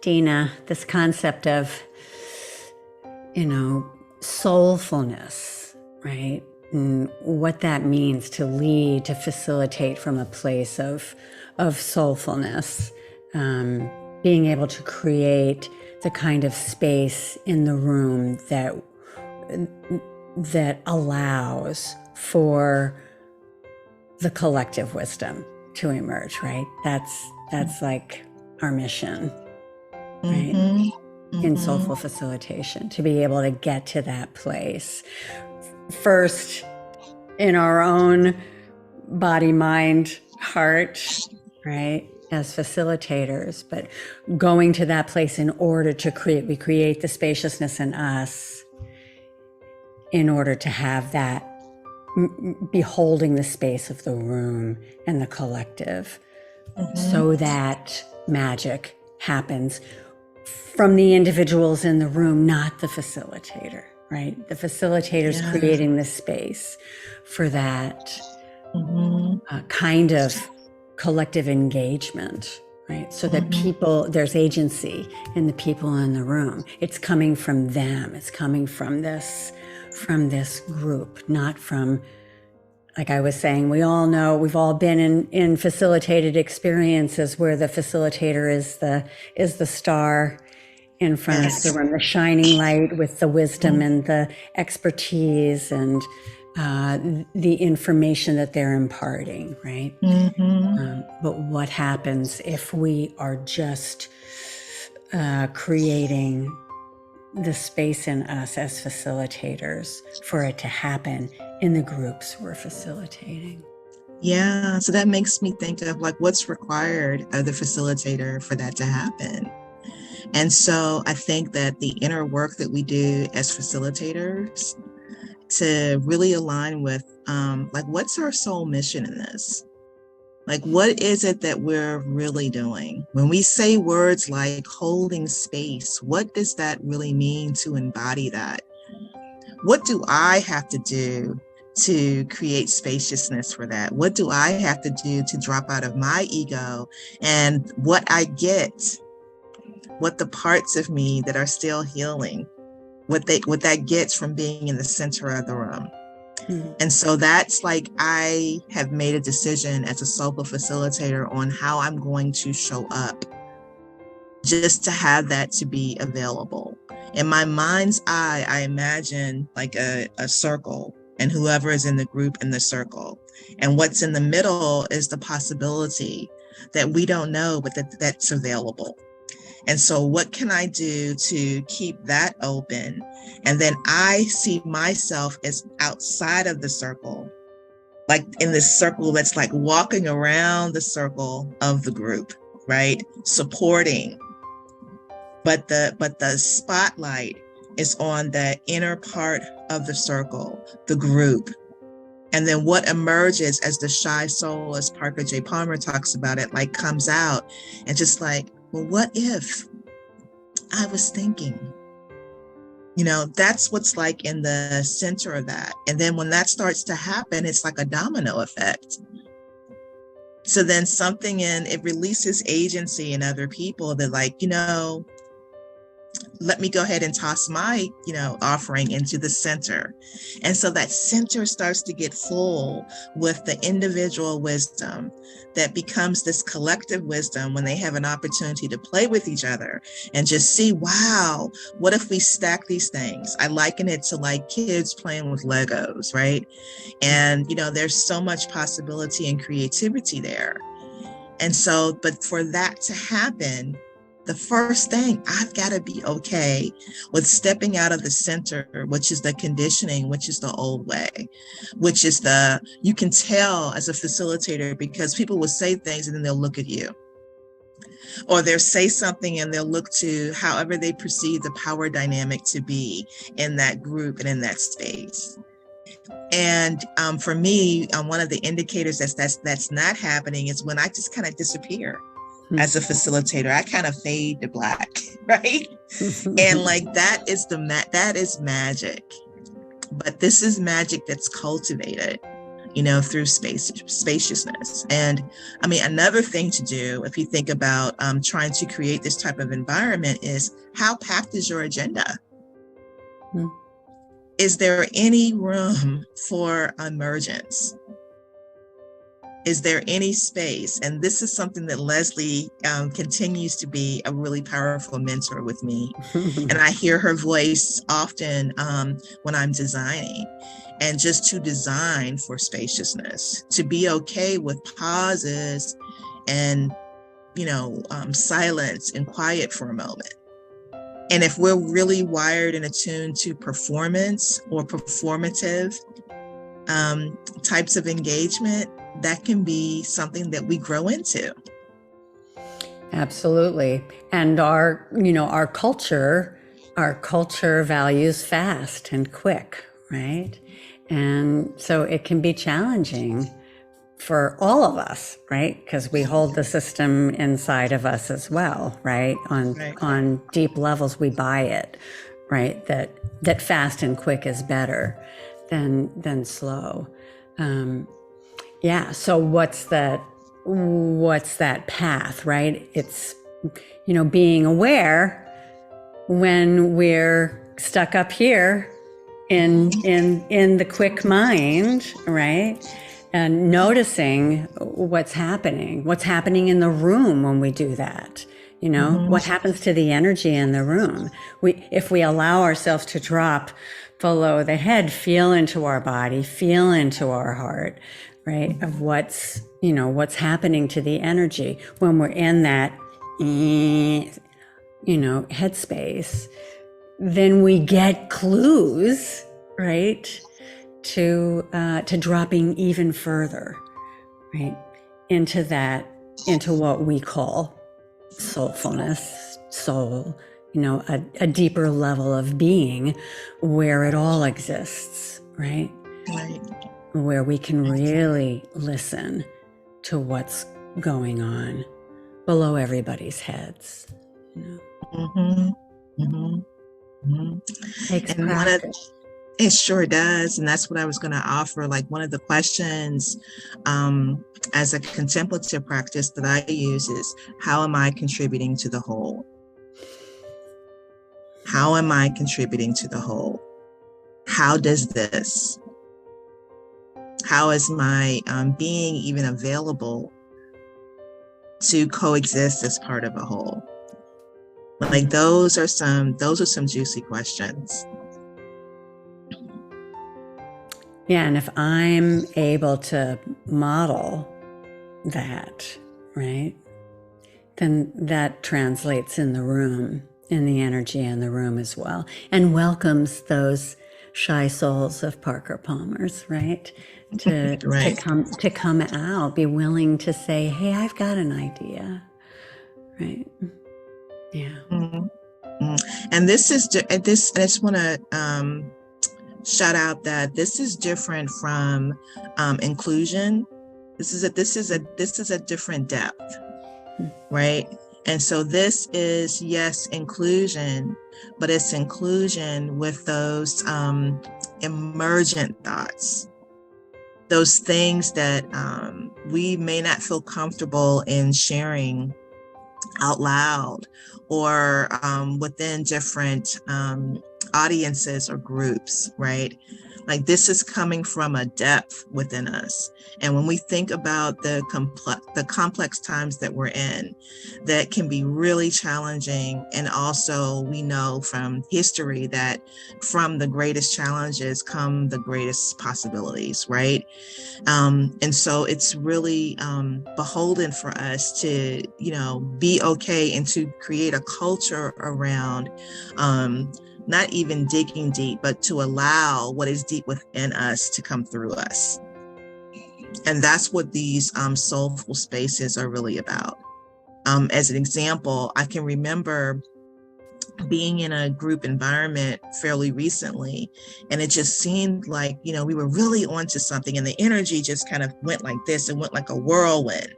Dena, this concept of, soulfulness, right? And what that means to lead, to facilitate from a place of soulfulness, being able to create the kind of space in the room that allows for the collective wisdom to emerge, right? That's like our mission, right? Mm-hmm. In soulful facilitation, to be able to get to that place first in our own body, mind, heart, right? As facilitators, but going to that place in order to we create the spaciousness in us in order to have that beholding the space of the room and the collective, so that magic happens from the individuals in the room, not the facilitator, right? The facilitator's creating the space for that kind of collective engagement, right? So that there's agency in the people in the room. It's coming from them. It's coming from this group, not from, like I was saying, we all know, we've all been in facilitated experiences where the facilitator is the star in front of the room, the shining light with the wisdom and the expertise and the information that they're imparting, right? But what happens if we are just creating the space in us as facilitators for it to happen in the groups we're facilitating? Yeah, so that makes me think of like what's required of the facilitator for that to happen. And so I think that the inner work that we do as facilitators to really align with like what's our soul mission in this? Like what is it that we're really doing? When we say words like holding space, what does that really mean to embody that? What do I have to do to create spaciousness for that? What do I have to do to drop out of my ego and what I get, what the parts of me that are still healing, what that gets from being in the center of the room? And so that's like, I have made a decision as a soulful facilitator on how I'm going to show up, just to have that to be available. In my mind's eye, I imagine like a circle and whoever is in the group in the circle. And what's in the middle is the possibility that we don't know, but that's available. And so what can I do to keep that open? And then I see myself as outside of the circle, like in this circle that's like walking around the circle of the group, right? Supporting. But the spotlight is on the inner part of the circle, the group. And then what emerges as the shy soul, as Parker J. Palmer talks about it, like comes out and just like, well, what if I was thinking? That's what's like in the center of that. And then when that starts to happen, it's like a domino effect. So then it releases agency in other people that like, let me go ahead and toss my, offering into the center. And so that center starts to get full with the individual wisdom that becomes this collective wisdom when they have an opportunity to play with each other and just see, wow, what if we stack these things? I liken it to like kids playing with Legos, right? And, there's so much possibility and creativity there. And so, but for that to happen, the first thing, I've got to be okay with stepping out of the center, which is the conditioning, which is the old way, which is you can tell as a facilitator because people will say things and then they'll look at you. Or they'll say something and they'll look to however they perceive the power dynamic to be in that group and in that space. And for me, one of the indicators that's not happening is when I just kind of disappear. As a facilitator, I kind of fade to black, right? And like that is magic. But this is magic that's cultivated. through spaciousness. And I mean, another thing to do, if you think about trying to create this type of environment, is how packed is your agenda? Mm. Is there any room for emergence? Is there any space? And this is something that Leslie continues to be a really powerful mentor with me. And I hear her voice often when I'm designing. And just to design for spaciousness, to be okay with pauses and, silence and quiet for a moment. And if we're really wired and attuned to performance or performative types of engagement, that can be something that we grow into. Absolutely. And our culture values fast and quick, right? And so it can be challenging for all of us, right? Because we hold the system inside of us as well, right? On deep levels, we buy it, right? That fast and quick is better than slow. Yeah. So what's that path, right? It's, being aware when we're stuck up here in the quick mind, right? And noticing what's happening in the room when we do that. What happens to the energy in the room? If we allow ourselves to drop below the head, feel into our body, feel into our heart, right? Of what's happening to the energy when we're in that, headspace, then we get clues, right? To dropping even further, right? Into what we call soulfulness, soul, a deeper level of being where it all exists, right? Right. Where we can really listen to what's going on below everybody's heads. Takes practice. It sure does. And that's what I was going to offer. Like, one of the questions as a contemplative practice that I use is, how am I contributing to the whole? How am I contributing to the whole? How is my being even available to coexist as part of a whole? Like, those are some juicy questions. Yeah, and if I'm able to model that, right, then that translates in the room, in the energy in the room as well, and welcomes those shy souls of Parker Palmer's, right? To come out, be willing to say, hey, I've got an idea, right? Yeah. And this is I just want to shout out that this is different from inclusion. This is a different depth, right? And so this is, yes, inclusion, but it's inclusion with those emergent thoughts, those things that we may not feel comfortable in sharing out loud or within different audiences or groups, right? Like, this is coming from a depth within us. And when we think about the complex times that we're in, that can be really challenging. And also, we know from history that from the greatest challenges come the greatest possibilities, right? And so it's really beholden for us to, be okay and to create a culture around not even digging deep, but to allow what is deep within us to come through us. And that's what these soulful spaces are really about. As an example, I can remember being in a group environment fairly recently, and it just seemed like, we were really onto something, and the energy just kind of went like this. It went like a whirlwind,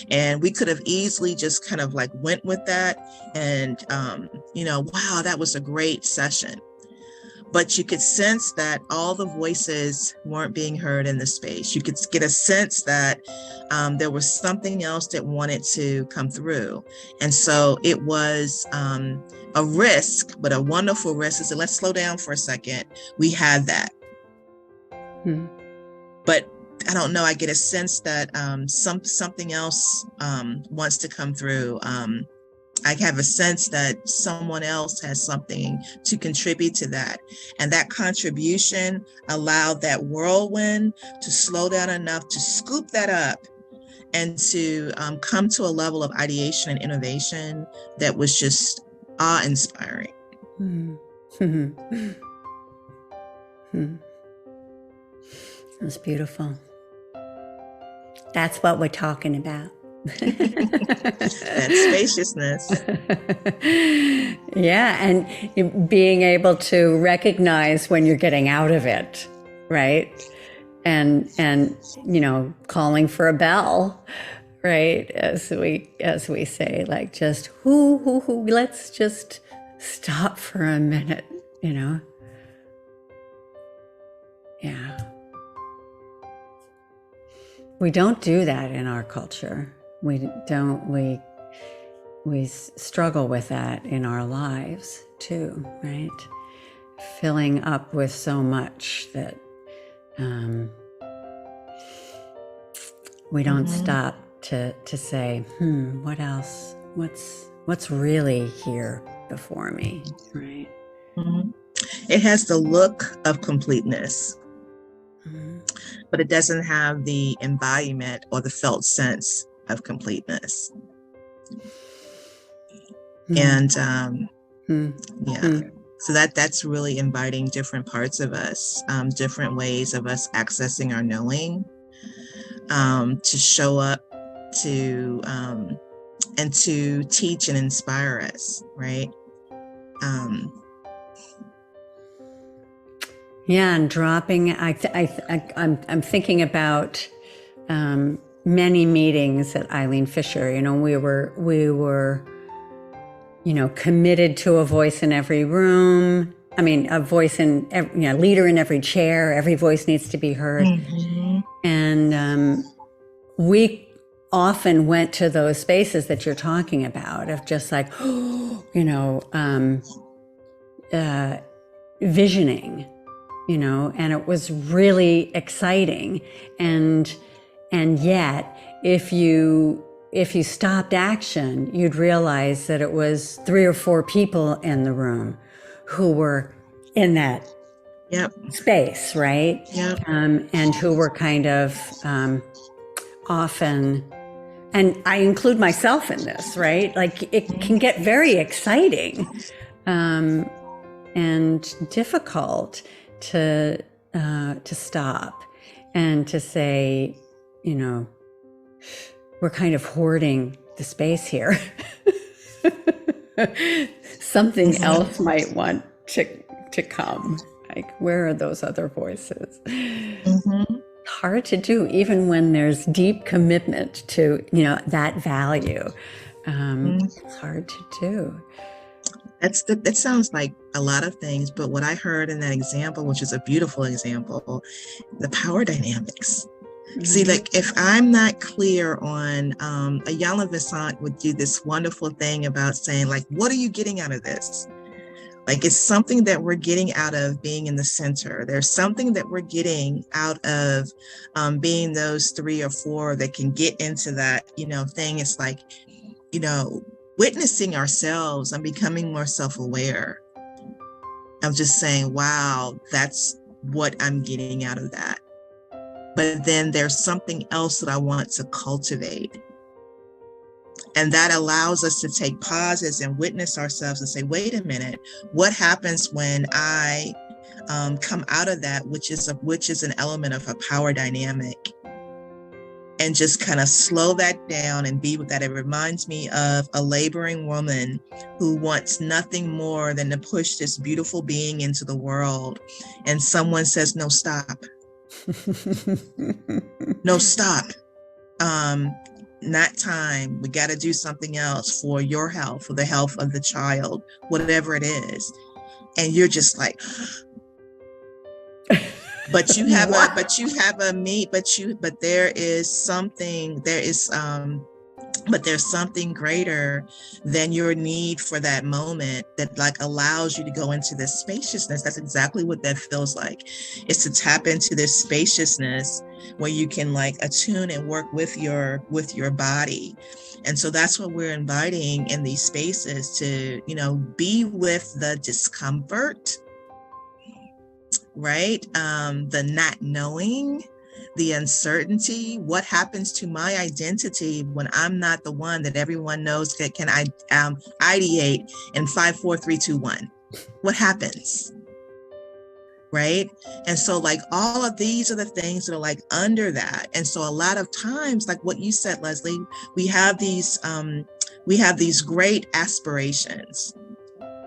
and we could have easily just kind of like went with that and, wow, that was a great session. but you could sense that all the voices weren't being heard in the space. You could get a sense that there was something else that wanted to come through. And so it was a risk, but a wonderful risk. So let's slow down for a second. We had that. But I don't know, I get a sense that something else wants to come through. I have a sense that someone else has something to contribute to that. And that contribution allowed that whirlwind to slow down enough to scoop that up and to come to a level of ideation and innovation that was just awe-inspiring. That's beautiful. That's what we're talking about. That's spaciousness. Yeah, and being able to recognize when you're getting out of it, right? And calling for a bell, right? As we say, like, just let's just stop for a minute, Yeah. We don't do that in our culture. We struggle with that in our lives too, right? Filling up with so much that we don't stop to say, what else? What's really here before me, right? It has the look of completeness, but it doesn't have the embodiment or the felt sense of completeness. And so that's really inviting different parts of us, different ways of us accessing our knowing, to show up, to and to teach and inspire us, right? Yeah, and dropping. I'm thinking about many meetings at Eileen Fisher. We were, committed to a voice in every room. I mean, a voice in every, leader in every chair. Every voice needs to be heard. And we often went to those spaces that you're talking about of just like, visioning. And it was really exciting. And yet, if you stopped action, you'd realize that it was 3 or 4 people in the room who were in that space, right? And who were kind of often, and I include myself in this, right? Like, it can get very exciting and difficult to stop and to say, we're kind of hoarding the space here. Something else might want to come. Like, where are those other voices? Hard to do, even when there's deep commitment to, that value. It's hard to do. That sounds like a lot of things, but what I heard in that example, which is a beautiful example, the power dynamics. See, like, if I'm not clear on, Ayala Visant would do this wonderful thing about saying, like, what are you getting out of this? Like, it's something that we're getting out of being in the center. There's something that we're getting out of being those 3 or 4 that can get into that, thing. It's like, witnessing ourselves and becoming more self-aware. I'm just saying, wow, that's what I'm getting out of that. But then there's something else that I want to cultivate. And that allows us to take pauses and witness ourselves and say, wait a minute, what happens when I come out of that, which is an element of a power dynamic, and just kind of slow that down and be with that. It reminds me of a laboring woman who wants nothing more than to push this beautiful being into the world. And someone says, no, stop. No, stop. Not time. We got to do something else for your health, for the health of the child, whatever it is. And you're just like, But you have but there's something greater than your need for that moment that like allows you to go into this spaciousness. That's exactly what that feels like. It's to tap into this spaciousness where you can like attune and work with your body. And so that's what we're inviting in these spaces, to, you know, be with the discomfort, right? The not knowing, the uncertainty. What happens to my identity when I'm not the one that everyone knows that can ideate in 5, 4, 3, 2, 1? What happens? Right? And so like all of these are the things that are like under that. And so a lot of times, like what you said, Leslie, we have these great aspirations,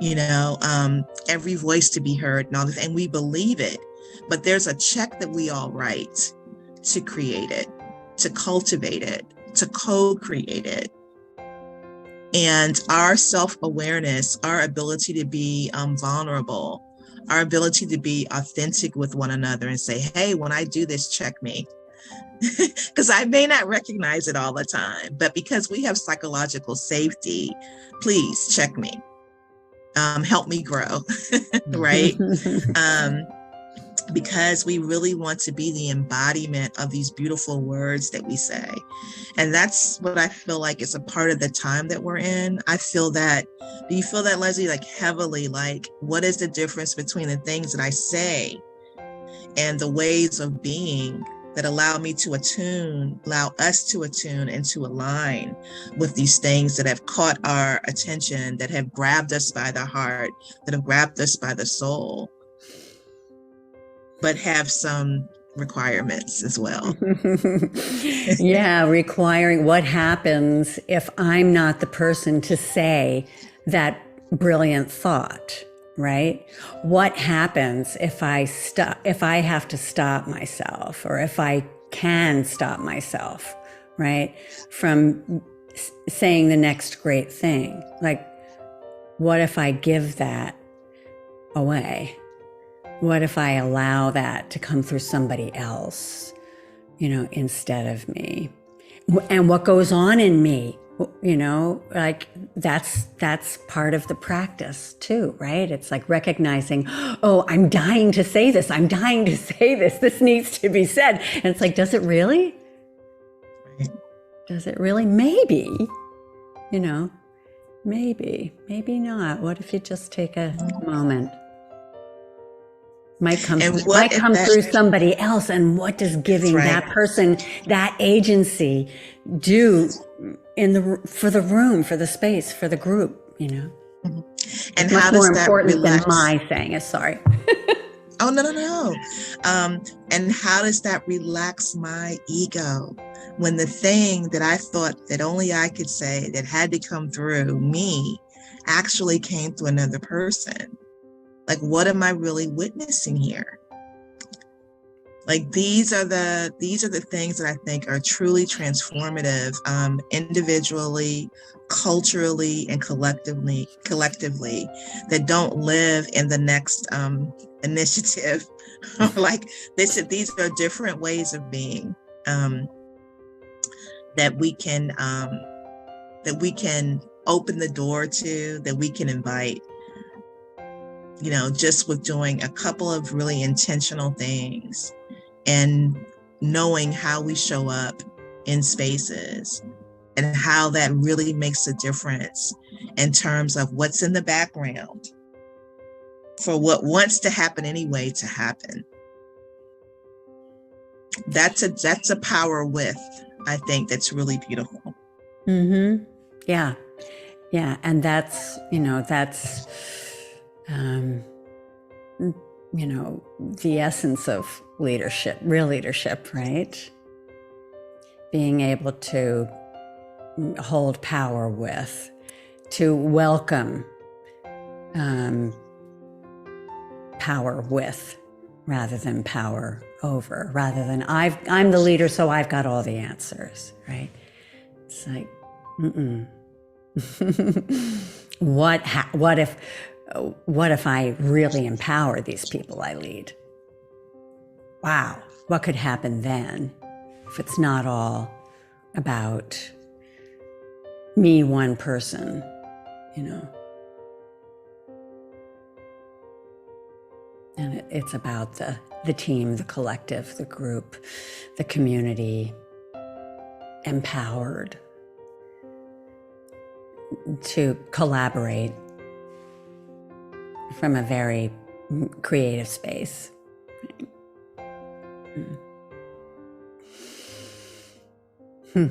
you know, every voice to be heard and all this, and we believe it, but there's a check that we all write to create it, to cultivate it, to co-create it. And our self-awareness, our ability to be vulnerable, our ability to be authentic with one another and say, hey, when I do this, check me. Because I may not recognize it all the time, but because we have psychological safety, please check me. Help me grow, right? Because we really want to be the embodiment of these beautiful words that we say. And that's what I feel like is a part of the time that we're in. I feel that, do you feel that, Leslie, like heavily, like what is the difference between the things that I say and the ways of being that allow me to attune, allow us to attune and to align with these things that have caught our attention, that have grabbed us by the heart, that have grabbed us by the soul, but have some requirements as well. Yeah, requiring what happens if I'm not the person to say that brilliant thought, right? What happens if I have to stop myself, or if I can stop myself, right, from saying the next great thing? Like, what if I give that away? What if I allow that to come through somebody else, you know, instead of me? And what goes on in me, you know, like that's part of the practice too, right? It's like recognizing, oh, I'm dying to say this. I'm dying to say this. This needs to be said. And it's like, does it really? Does it really? Maybe, you know, maybe not. What if you just take a moment? Might come through somebody else, and what does giving that person that agency do for the room, for the space, for the group, you know? Mm-hmm. And how does that relax? Than my saying it. Sorry. Oh, no. And how does that relax my ego when the thing that I thought that only I could say, that had to come through me, actually came through another person? Like, what am I really witnessing here? Like, these are the things that I think are truly transformative, individually, culturally, and collectively, that don't live in the next initiative. Like these are different ways of being that we can open the door to, that we can invite. You know, just with doing a couple of really intentional things and knowing how we show up in spaces and how that really makes a difference in terms of what's in the background for what wants to happen anyway to happen. That's a power with, I think, that's really beautiful. Mm-hmm. Yeah. And that's, you know, you know, the essence of leadership, real leadership, right? Being able to hold power with, to welcome power with, rather than power over, rather than I'm the leader, so I've got all the answers, right? It's like, what if I really empower these people I lead? wow, what could happen then if it's not all about me, one person, you know? And it's about the team, the collective, the group, the community, empowered to collaborate from a very creative space. Hmm.